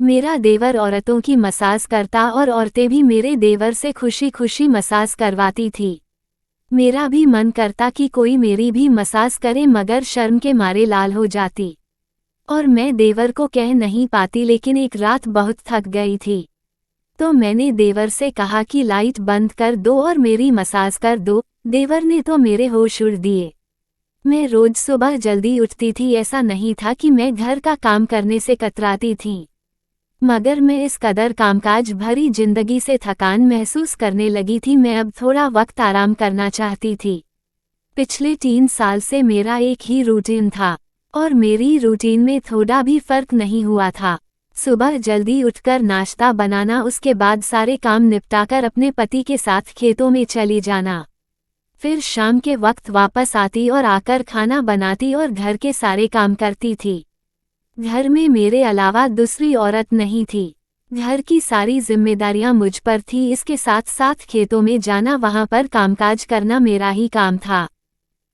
मेरा देवर औरतों की मसाज करता और औरतें भी मेरे देवर से खुशी खुशी मसाज करवाती थी। मेरा भी मन करता कि कोई मेरी भी मसाज करे, मगर शर्म के मारे लाल हो जाती और मैं देवर को कह नहीं पाती। लेकिन एक रात बहुत थक गई थी तो मैंने देवर से कहा कि लाइट बंद कर दो और मेरी मसाज कर दो। देवर ने तो मेरे होश उड़ दिए। मैं रोज सुबह जल्दी उठती थी, ऐसा नहीं था कि मैं घर का काम करने से कतराती थी, मगर मैं इस कदर कामकाज भरी जिंदगी से थकान महसूस करने लगी थी। मैं अब थोड़ा वक्त आराम करना चाहती थी। पिछले 3 साल से मेरा एक ही रूटीन था और मेरी रूटीन में थोड़ा भी फर्क नहीं हुआ था। सुबह जल्दी उठकर नाश्ता बनाना, उसके बाद सारे काम निपटाकर अपने पति के साथ खेतों में चली जाना, फिर शाम के वक्त वापस आती और आकर खाना बनाती और घर के सारे काम करती थी। घर में मेरे अलावा दूसरी औरत नहीं थी। घर की सारी जिम्मेदारियां मुझ पर थी। इसके साथ साथ खेतों में जाना, वहां पर कामकाज करना मेरा ही काम था।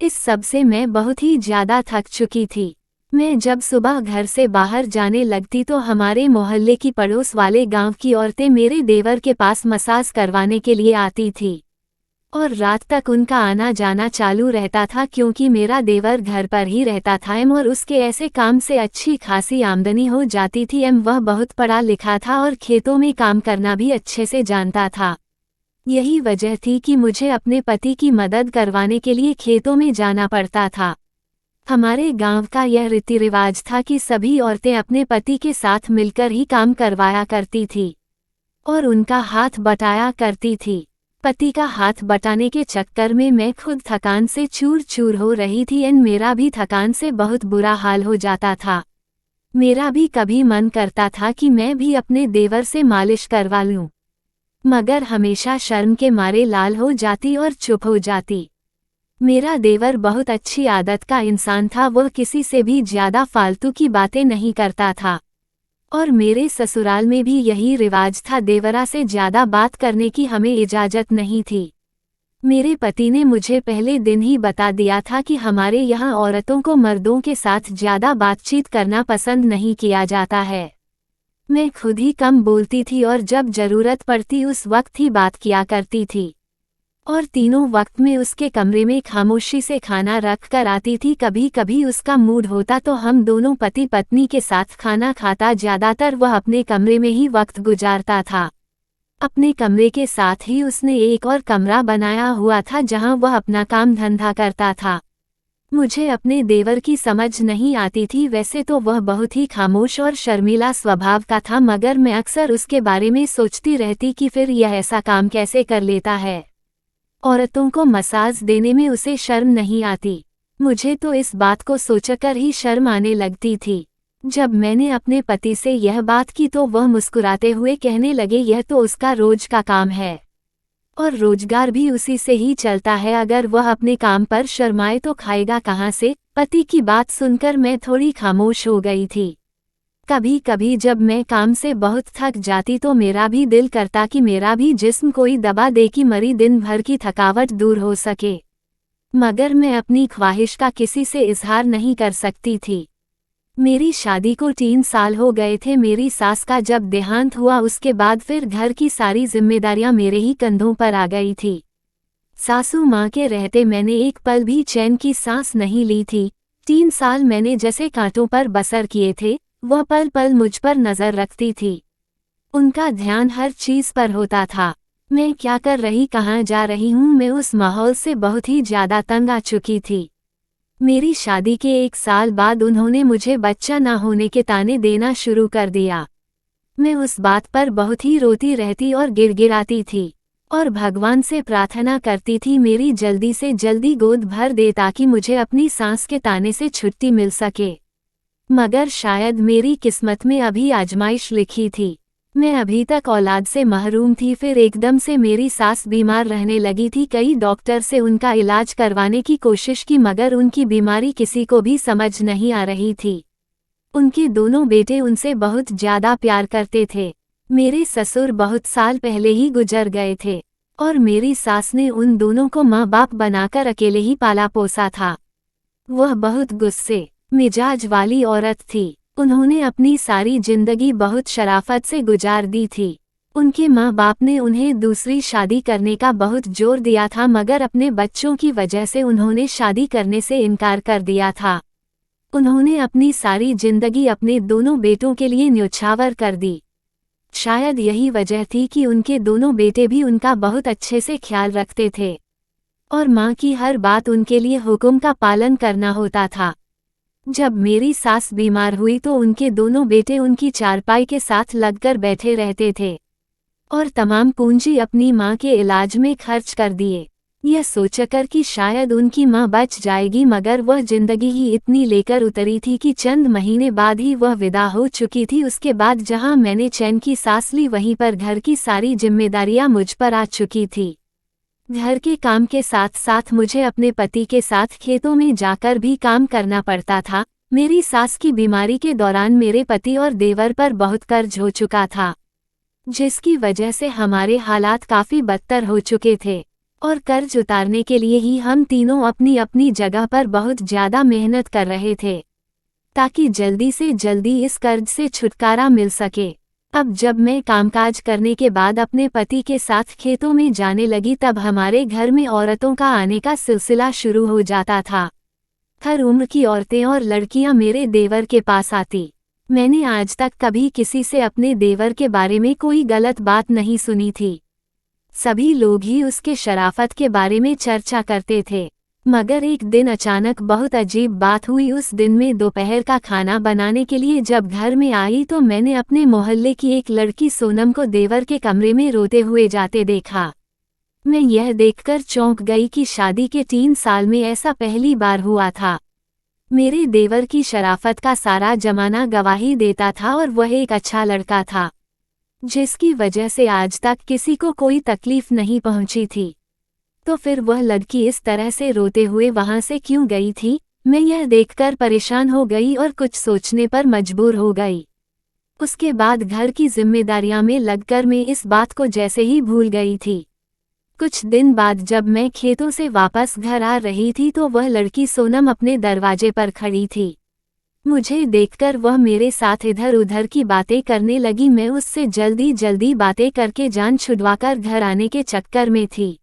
इस सब से मैं बहुत ही ज्यादा थक चुकी थी। मैं जब सुबह घर से बाहर जाने लगती तो हमारे मोहल्ले की पड़ोस वाले गांव की औरतें मेरे देवर के पास मसाज करवाने के लिए आती थी और रात तक उनका आना जाना चालू रहता था, क्योंकि मेरा देवर घर पर ही रहता था और उसके ऐसे काम से अच्छी खासी आमदनी हो जाती थी। वह बहुत पढ़ा लिखा था और खेतों में काम करना भी अच्छे से जानता था। यही वजह थी कि मुझे अपने पति की मदद करवाने के लिए खेतों में जाना पड़ता था। हमारे गांव का यह रीति रिवाज था कि सभी औरतें अपने पति के साथ मिलकर ही काम करवाया करती थी और उनका हाथ बटाया करती थी। पति का हाथ बटाने के चक्कर में मैं खुद थकान से चूर चूर हो रही थी और मेरा भी थकान से बहुत बुरा हाल हो जाता था। मेरा भी कभी मन करता था कि मैं भी अपने देवर से मालिश करवा लूं, मगर हमेशा शर्म के मारे लाल हो जाती और चुप हो जाती। मेरा देवर बहुत अच्छी आदत का इंसान था। वह किसी से भी ज्यादा फालतू की बातें नहीं करता था और मेरे ससुराल में भी यही रिवाज था, देवरा से ज्यादा बात करने की हमें इजाजत नहीं थी। मेरे पति ने मुझे पहले दिन ही बता दिया था कि हमारे यहाँ औरतों को मर्दों के साथ ज्यादा बातचीत करना पसंद नहीं किया जाता है। मैं खुद ही कम बोलती थी और जब जरूरत पड़ती उस वक्त ही बात किया करती थी और तीनों वक्त में उसके कमरे में खामोशी से खाना रख कर आती थी। कभी कभी उसका मूड होता तो हम दोनों पति पत्नी के साथ खाना खाता, ज्यादातर वह अपने कमरे में ही वक्त गुजारता था। अपने कमरे के साथ ही उसने एक और कमरा बनाया हुआ था जहां वह अपना काम धंधा करता था। मुझे अपने देवर की समझ नहीं आती थी। वैसे तो वह बहुत ही खामोश और शर्मीला स्वभाव का था, मगर मैं अक्सर उसके बारे में सोचती रहती कि फिर यह ऐसा काम कैसे कर लेता है। औरतों को मसाज देने में उसे शर्म नहीं आती। मुझे तो इस बात को सोचकर ही शर्म आने लगती थी। जब मैंने अपने पति से यह बात की तो वह मुस्कुराते हुए कहने लगे, यह तो उसका रोज का काम है और रोजगार भी उसी से ही चलता है। अगर वह अपने काम पर शर्माए तो खाएगा कहाँ से। पति की बात सुनकर मैं थोड़ी खामोश हो गई थी। कभी कभी जब मैं काम से बहुत थक जाती तो मेरा भी दिल करता कि मेरा भी जिस्म कोई दबा दे कि मरी दिन भर की थकावट दूर हो सके, मगर मैं अपनी ख्वाहिश का किसी से इजहार नहीं कर सकती थी। मेरी शादी को 3 साल हो गए थे। मेरी सास का जब देहांत हुआ उसके बाद फिर घर की सारी जिम्मेदारियां मेरे ही कंधों पर आ गई थी। सासू माँ के रहते मैंने एक पल भी चैन की सांस नहीं ली थी। 3 साल मैंने जैसे कांटों पर बसर किए थे, वह पल पल मुझ पर नजर रखती थी। उनका ध्यान हर चीज पर होता था। मैं क्या कर रही, कहाँ जा रही हूँ, मैं उस माहौल से बहुत ही ज्यादा तंग आ चुकी थी। मेरी शादी के 1 साल बाद उन्होंने मुझे बच्चा ना होने के ताने देना शुरू कर दिया। मैं उस बात पर बहुत ही रोती रहती और गिड़गिड़ाती थी और भगवान से प्रार्थना करती थी मेरी जल्दी से जल्दी गोद भर दे ताकि मुझे अपनी सांस के ताने से छुट्टी मिल सके। मगर शायद मेरी किस्मत में अभी आजमाइश लिखी थी। मैं अभी तक औलाद से महरूम थी। फिर एकदम से मेरी सास बीमार रहने लगी थी। कई डॉक्टर से उनका इलाज करवाने की कोशिश की, मगर उनकी बीमारी किसी को भी समझ नहीं आ रही थी। उनके दोनों बेटे उनसे बहुत ज्यादा प्यार करते थे। मेरे ससुर बहुत साल पहले ही गुजर गए थे और मेरी सास ने उन दोनों को माँ बाप बनाकर अकेले ही पाला पोसा था। वह बहुत गुस्से मिजाज वाली औरत थी। उन्होंने अपनी सारी जिंदगी बहुत शराफत से गुजार दी थी। उनके माँ बाप ने उन्हें दूसरी शादी करने का बहुत जोर दिया था, मगर अपने बच्चों की वजह से उन्होंने शादी करने से इनकार कर दिया था। उन्होंने अपनी सारी जिंदगी अपने दोनों बेटों के लिए न्योछावर कर दी। शायद यही वजह थी कि उनके दोनों बेटे भी उनका बहुत अच्छे से ख्याल रखते थे और माँ की हर बात उनके लिए हुक्म का पालन करना होता था। जब मेरी सास बीमार हुई तो उनके दोनों बेटे उनकी चारपाई के साथ लगकर बैठे रहते थे और तमाम पूंजी अपनी माँ के इलाज में खर्च कर दिए, यह सोचकर कि शायद उनकी माँ बच जाएगी, मगर वह जिंदगी ही इतनी लेकर उतरी थी कि चंद महीने बाद ही वह विदा हो चुकी थी। उसके बाद जहाँ मैंने चैन की सांस ली, वहीं पर घर की सारी जिम्मेदारियां मुझ पर आ चुकी थी। घर के काम के साथ साथ मुझे अपने पति के साथ खेतों में जाकर भी काम करना पड़ता था। मेरी सास की बीमारी के दौरान मेरे पति और देवर पर बहुत कर्ज हो चुका था, जिसकी वजह से हमारे हालात काफ़ी बदतर हो चुके थे और कर्ज उतारने के लिए ही हम तीनों अपनी अपनी जगह पर बहुत ज़्यादा मेहनत कर रहे थे ताकि जल्दी से जल्दी इस कर्ज से छुटकारा मिल सके। अब जब मैं कामकाज करने के बाद अपने पति के साथ खेतों में जाने लगी, तब हमारे घर में औरतों का आने का सिलसिला शुरू हो जाता था। हर उम्र की औरतें और लड़कियां मेरे देवर के पास आती। मैंने आज तक कभी किसी से अपने देवर के बारे में कोई गलत बात नहीं सुनी थी। सभी लोग ही उसके शराफत के बारे में चर्चा करते थे, मगर एक दिन अचानक बहुत अजीब बात हुई। उस दिन में दोपहर का खाना बनाने के लिए जब घर में आई तो मैंने अपने मोहल्ले की एक लड़की सोनम को देवर के कमरे में रोते हुए जाते देखा। मैं यह देखकर चौंक गई कि शादी के 3 साल में ऐसा पहली बार हुआ था। मेरे देवर की शराफत का सारा जमाना गवाही देता था और वह एक अच्छा लड़का था, जिसकी वजह से आज तक किसी को कोई तकलीफ नहीं पहुंची थी। तो फिर वह लड़की इस तरह से रोते हुए वहां से क्यों गई थी? मैं यह देखकर परेशान हो गई और कुछ सोचने पर मजबूर हो गई। उसके बाद घर की जिम्मेदारियां में लगकर मैं इस बात को जैसे ही भूल गई थी। कुछ दिन बाद जब मैं खेतों से वापस घर आ रही थी तो वह लड़की सोनम अपने दरवाजे पर खड़ी थी। मुझे देखकर वह मेरे साथ इधर उधर की बातें करने लगी। मैं उससे जल्दी जल्दी बातें करके जान छुड़वाकर घर आने के चक्कर में थी,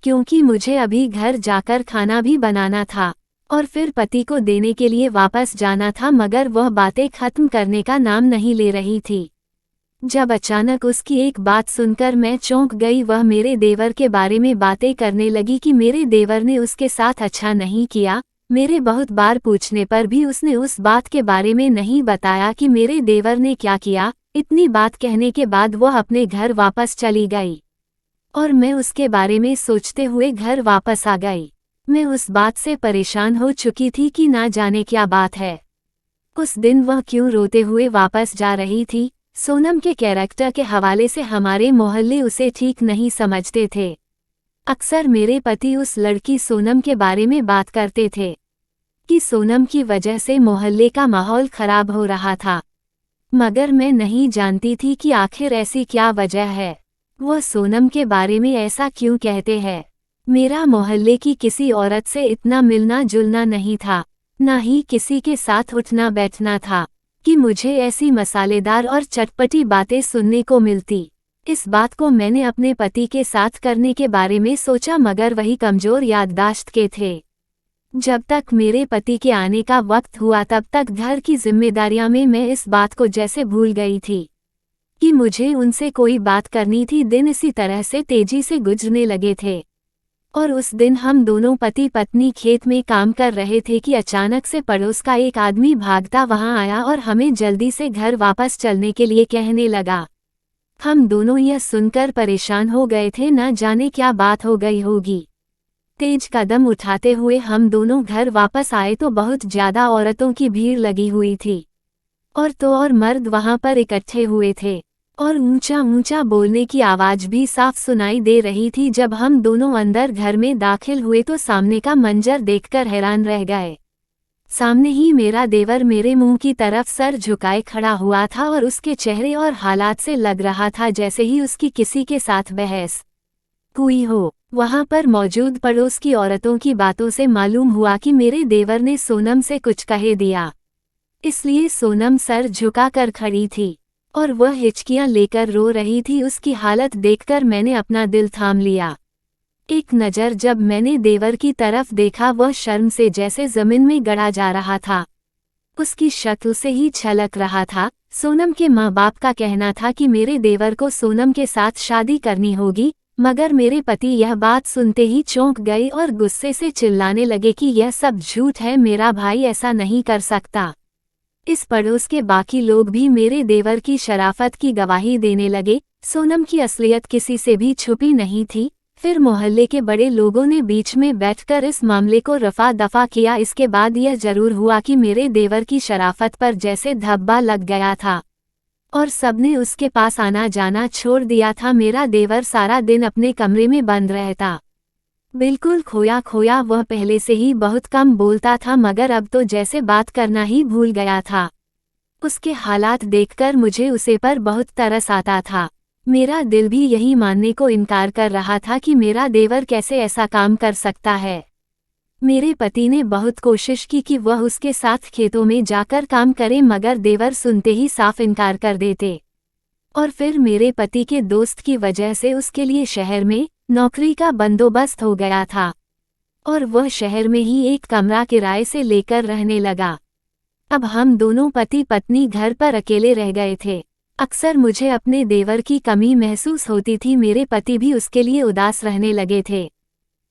क्योंकि मुझे अभी घर जाकर खाना भी बनाना था और फिर पति को देने के लिए वापस जाना था, मगर वह बातें खत्म करने का नाम नहीं ले रही थी। जब अचानक उसकी एक बात सुनकर मैं चौंक गई। वह मेरे देवर के बारे में बातें करने लगी कि मेरे देवर ने उसके साथ अच्छा नहीं किया। मेरे बहुत बार पूछने पर भी उसने उस बात के बारे में नहीं बताया कि मेरे देवर ने क्या किया। इतनी बात कहने के बाद वह अपने घर वापस चली गई और मैं उसके बारे में सोचते हुए घर वापस आ गई। मैं उस बात से परेशान हो चुकी थी कि ना जाने क्या बात है। उस दिन वह क्यों रोते हुए वापस जा रही थी? सोनम के कैरेक्टर के हवाले से हमारे मोहल्ले उसे ठीक नहीं समझते थे। अक्सर मेरे पति उस लड़की सोनम के बारे में बात करते थे कि सोनम की वजह से मोहल्ले का माहौल खराब हो रहा था, मगर मैं नहीं जानती थी कि आखिर ऐसी क्या वजह है। वह सोनम के बारे में ऐसा क्यों कहते हैं? मेरा मोहल्ले की किसी औरत से इतना मिलना जुलना नहीं था, ना ही किसी के साथ उठना बैठना था कि मुझे ऐसी मसालेदार और चटपटी बातें सुनने को मिलती। इस बात को मैंने अपने पति के साथ करने के बारे में सोचा, मगर वही कमजोर याददाश्त के थे। जब तक मेरे पति के आने का वक्त हुआ तब तक घर की जिम्मेदारियां में मैं इस बात को जैसे भूल गई थी कि मुझे उनसे कोई बात करनी थी। दिन इसी तरह से तेजी से गुजरने लगे थे और उस दिन हम दोनों पति पत्नी खेत में काम कर रहे थे कि अचानक से पड़ोस का एक आदमी भागता वहां आया और हमें जल्दी से घर वापस चलने के लिए कहने लगा। हम दोनों यह सुनकर परेशान हो गए थे, न जाने क्या बात हो गई होगी। तेज कदम उठाते हुए हम दोनों घर वापस आए तो बहुत ज्यादा औरतों की भीड़ लगी हुई थी और मर्द वहां पर इकट्ठे हुए थे और ऊंचा ऊंचा बोलने की आवाज भी साफ सुनाई दे रही थी। जब हम दोनों अंदर घर में दाखिल हुए तो सामने का मंजर देखकर हैरान रह गए। सामने ही मेरा देवर मेरे मुंह की तरफ सर झुकाए खड़ा हुआ था और उसके चेहरे और हालात से लग रहा था जैसे ही उसकी किसी के साथ बहस हुई हो। वहां पर मौजूद पड़ोस की औरतों की बातों से मालूम हुआ कि मेरे देवर ने सोनम से कुछ कह दिया। इसलिए सोनम सर झुकाकर खड़ी थी और वह हिचकियां लेकर रो रही थी। उसकी हालत देखकर मैंने अपना दिल थाम लिया। एक नज़र जब मैंने देवर की तरफ देखा, वह शर्म से जैसे जमीन में गड़ा जा रहा था। उसकी शक्ल से ही छलक रहा था। सोनम के माँ बाप का कहना था कि मेरे देवर को सोनम के साथ शादी करनी होगी, मगर मेरे पति यह बात सुनते ही चौंक गए और गुस्से से चिल्लाने लगे कि यह सब झूठ है, मेरा भाई ऐसा नहीं कर सकता। इस पड़ोस के बाकी लोग भी मेरे देवर की शराफत की गवाही देने लगे। सोनम की असलियत किसी से भी छुपी नहीं थी। फिर मोहल्ले के बड़े लोगों ने बीच में बैठकर इस मामले को रफा दफा किया। इसके बाद यह जरूर हुआ कि मेरे देवर की शराफत पर जैसे धब्बा लग गया था और सबने उसके पास आना जाना छोड़ दिया था। मेरा देवर सारा दिन अपने कमरे में बंद रहता, बिल्कुल खोया खोया। वह पहले से ही बहुत कम बोलता था, मगर अब तो जैसे बात करना ही भूल गया था। उसके हालात देखकर मुझे उसे पर बहुत तरस आता था। मेरा दिल भी यही मानने को इनकार कर रहा था कि मेरा देवर कैसे ऐसा काम कर सकता है। मेरे पति ने बहुत कोशिश की कि वह उसके साथ खेतों में जाकर काम करे, मगर देवर सुनते ही साफ इनकार कर देते। और फिर मेरे पति के दोस्त की वजह से उसके लिए शहर में नौकरी का बंदोबस्त हो गया था और वह शहर में ही एक कमरा किराए से लेकर रहने लगा। अब हम दोनों पति पत्नी घर पर अकेले रह गए थे। अक्सर मुझे अपने देवर की कमी महसूस होती थी। मेरे पति भी उसके लिए उदास रहने लगे थे।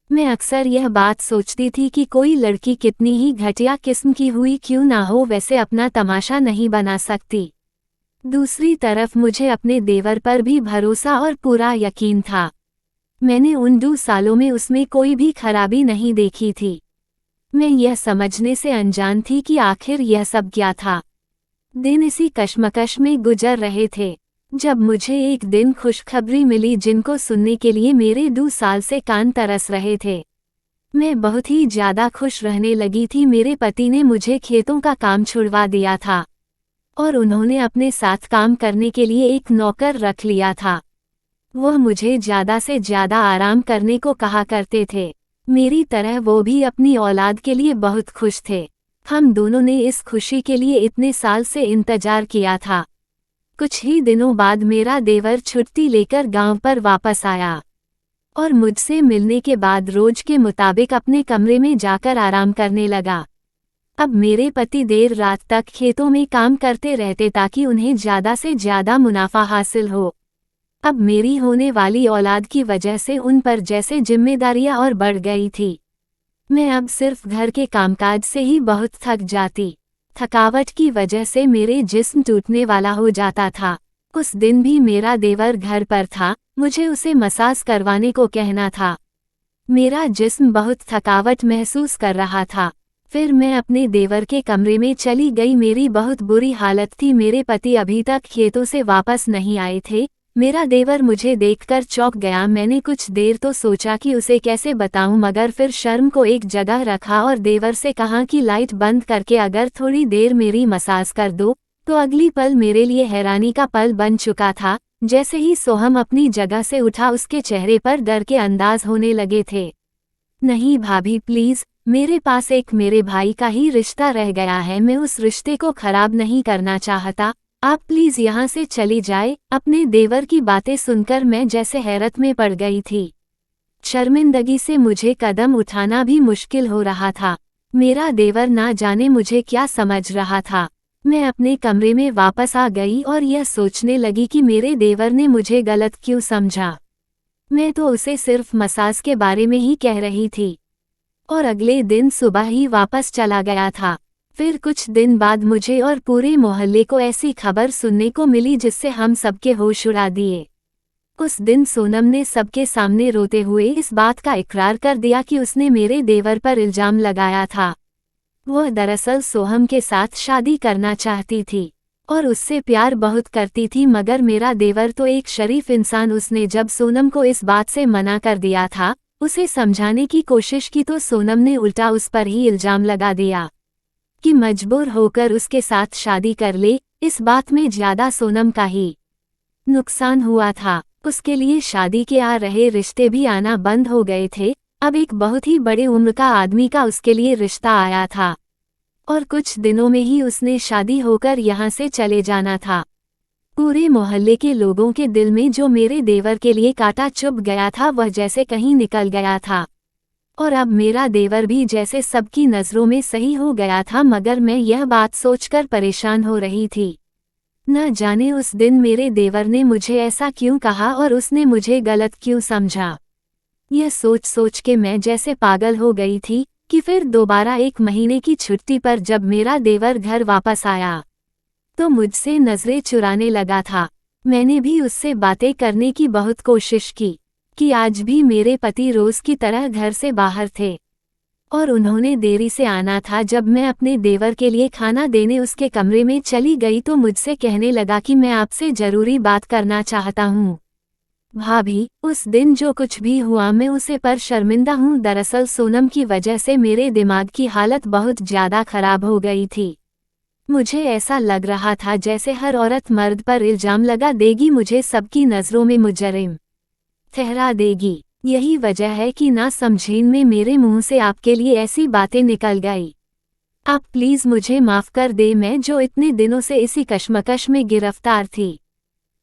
मैं अक्सर यह बात सोचती थी कि कोई लड़की कितनी ही घटिया किस्म की हुई क्यों ना हो, वैसे अपना तमाशा नहीं बना सकती। दूसरी तरफ मुझे अपने देवर पर भी भरोसा और पूरा यकीन था। मैंने उन 2 सालों में उसमें कोई भी खराबी नहीं देखी थी। मैं यह समझने से अनजान थी कि आखिर यह सब क्या था। दिन इसी कश्मकश में गुजर रहे थे जब मुझे एक दिन खुशखबरी मिली, जिनको सुनने के लिए मेरे 2 साल से कान तरस रहे थे। मैं बहुत ही ज्यादा खुश रहने लगी थी। मेरे पति ने मुझे खेतों का काम छुड़वा दिया था और उन्होंने अपने साथ काम करने के लिए एक नौकर रख लिया था। वह मुझे ज्यादा से ज्यादा आराम करने को कहा करते थे। मेरी तरह वो भी अपनी औलाद के लिए बहुत खुश थे। हम दोनों ने इस खुशी के लिए इतने साल से इंतजार किया था। कुछ ही दिनों बाद मेरा देवर छुट्टी लेकर गांव पर वापस आया और मुझसे मिलने के बाद रोज के मुताबिक अपने कमरे में जाकर आराम करने लगा। अब मेरे पति देर रात तक खेतों में काम करते रहते ताकि उन्हें ज्यादा से ज्यादा मुनाफा हासिल हो। अब मेरी होने वाली औलाद की वजह से उन पर जैसे जिम्मेदारियां और बढ़ गई थी। मैं अब सिर्फ घर के कामकाज से ही बहुत थक जाती। थकावट की वजह से मेरे जिस्म टूटने वाला हो जाता था। उस दिन भी मेरा देवर घर पर था। मुझे उसे मसाज करवाने को कहना था। मेरा जिस्म बहुत थकावट महसूस कर रहा था। फिर मैं अपने देवर के कमरे में चली गई। मेरी बहुत बुरी हालत थी। मेरे पति अभी तक खेतों से वापस नहीं आए थे। मेरा देवर मुझे देखकर चौंक गया। मैंने कुछ देर तो सोचा कि उसे कैसे बताऊं, मगर फिर शर्म को एक जगह रखा और देवर से कहा कि लाइट बंद करके अगर थोड़ी देर मेरी मसाज कर दो। तो अगली पल मेरे लिए हैरानी का पल बन चुका था। जैसे ही सोहम अपनी जगह से उठा, उसके चेहरे पर डर के अंदाज होने लगे थे। नहीं भाभी प्लीज, मेरे पास एक मेरे भाई का ही रिश्ता रह गया है। मैं उस रिश्ते को खराब नहीं करना चाहता। आप प्लीज यहाँ से चली जाए। अपने देवर की बातें सुनकर मैं जैसे हैरत में पड़ गई थी। शर्मिंदगी से मुझे कदम उठाना भी मुश्किल हो रहा था। मेरा देवर ना जाने मुझे क्या समझ रहा था। मैं अपने कमरे में वापस आ गई और यह सोचने लगी कि मेरे देवर ने मुझे गलत क्यों समझा। मैं तो उसे सिर्फ मसाज के बारे में ही कह रही थी और अगले दिन सुबह ही वापस चला गया था। फिर कुछ दिन बाद मुझे और पूरे मोहल्ले को ऐसी खबर सुनने को मिली जिससे हम सबके होश उड़ा दिए। उस दिन सोनम ने सबके सामने रोते हुए इस बात का इकरार कर दिया कि उसने मेरे देवर पर इल्जाम लगाया था। वह दरअसल सोहम के साथ शादी करना चाहती थी और उससे प्यार बहुत करती थी, मगर मेरा देवर तो एक शरीफ इंसान। उसने जब सोनम को इस बात से मना कर दिया था, उसे समझाने की कोशिश की, तो सोनम ने उल्टा उस पर ही इल्जाम लगा दिया कि मजबूर होकर उसके साथ शादी कर ले। इस बात में ज्यादा सोनम का ही नुकसान हुआ था। उसके लिए शादी के आ रहे रिश्ते भी आना बंद हो गए थे। अब एक बहुत ही बड़े उम्र का आदमी का उसके लिए रिश्ता आया था और कुछ दिनों में ही उसने शादी होकर यहाँ से चले जाना था। पूरे मोहल्ले के लोगों के दिल में जो मेरे देवर के लिए कांटा चुभ गया था वह जैसे कहीं निकल गया था। और अब मेरा देवर भी जैसे सबकी नज़रों में सही हो गया था, मगर मैं यह बात सोचकर परेशान हो रही थी। न जाने उस दिन मेरे देवर ने मुझे ऐसा क्यों कहा और उसने मुझे गलत क्यों समझा। यह सोच सोच के मैं जैसे पागल हो गई थी कि फिर दोबारा 1 महीने की छुट्टी पर जब मेरा देवर घर वापस आया तो मुझसे नज़रें चुराने लगा था। मैंने भी उससे बातें करने की बहुत कोशिश की कि आज भी मेरे पति रोज़ की तरह घर से बाहर थे और उन्होंने देरी से आना था। जब मैं अपने देवर के लिए खाना देने उसके कमरे में चली गई तो मुझसे कहने लगा कि मैं आपसे ज़रूरी बात करना चाहता हूँ। भाभी, उस दिन जो कुछ भी हुआ मैं उसे पर शर्मिंदा हूँ। दरअसल सोनम की वजह से मेरे दिमाग की हालत बहुत ज़्यादा खराब हो गई थी। मुझे ऐसा लग रहा था जैसे हर औरत मर्द पर इल्ज़ाम लगा देगी, मुझे सबकी नज़रों में मुजरिम ठहरा देगी। यही वजह है कि ना समझीन में मेरे मुंह से आपके लिए ऐसी बातें निकल गई। आप प्लीज़ मुझे माफ़ कर दे, मैं जो इतने दिनों से इसी कश्मकश में गिरफ्तार थी,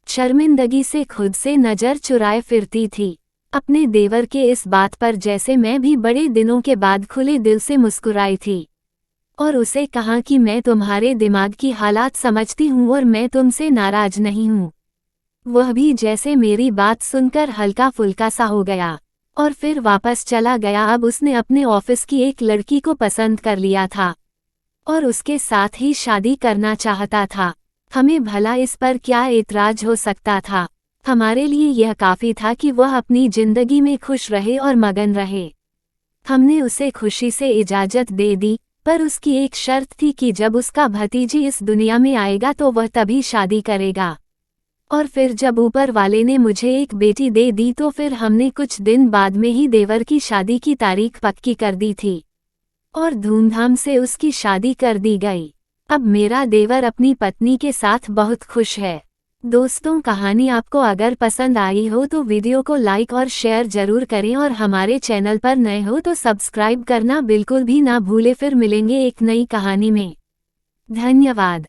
शर्मिंदगी से खुद से नज़र चुराए फिरती थी। अपने देवर के इस बात पर जैसे मैं भी बड़े दिनों के बाद खुले दिल से मुस्कुराई थी और उसे कहा कि मैं तुम्हारे दिमाग की हालात समझती हूँ और मैं तुमसे नाराज नहीं हूँ। वह भी जैसे मेरी बात सुनकर हल्का फुल्का सा हो गया और फिर वापस चला गया। अब उसने अपने ऑफिस की एक लड़की को पसंद कर लिया था और उसके साथ ही शादी करना चाहता था। हमें भला इस पर क्या एतराज हो सकता था। हमारे लिए यह काफ़ी था कि वह अपनी जिंदगी में खुश रहे और मगन रहे। हमने उसे खुशी से इजाज़त दे दी, पर उसकी एक शर्त थी कि जब उसका भतीजी इस दुनिया में आएगा तो वह तभी शादी करेगा। और फिर जब ऊपर वाले ने मुझे एक बेटी दे दी तो फिर हमने कुछ दिन बाद में ही देवर की शादी की तारीख पक्की कर दी थी और धूमधाम से उसकी शादी कर दी गई। अब मेरा देवर अपनी पत्नी के साथ बहुत खुश है। दोस्तों, कहानी आपको अगर पसंद आई हो तो वीडियो को लाइक और शेयर जरूर करें और हमारे चैनल पर नए हो तो सब्सक्राइब करना बिल्कुल भी ना भूले। फिर मिलेंगे एक नई कहानी में। धन्यवाद।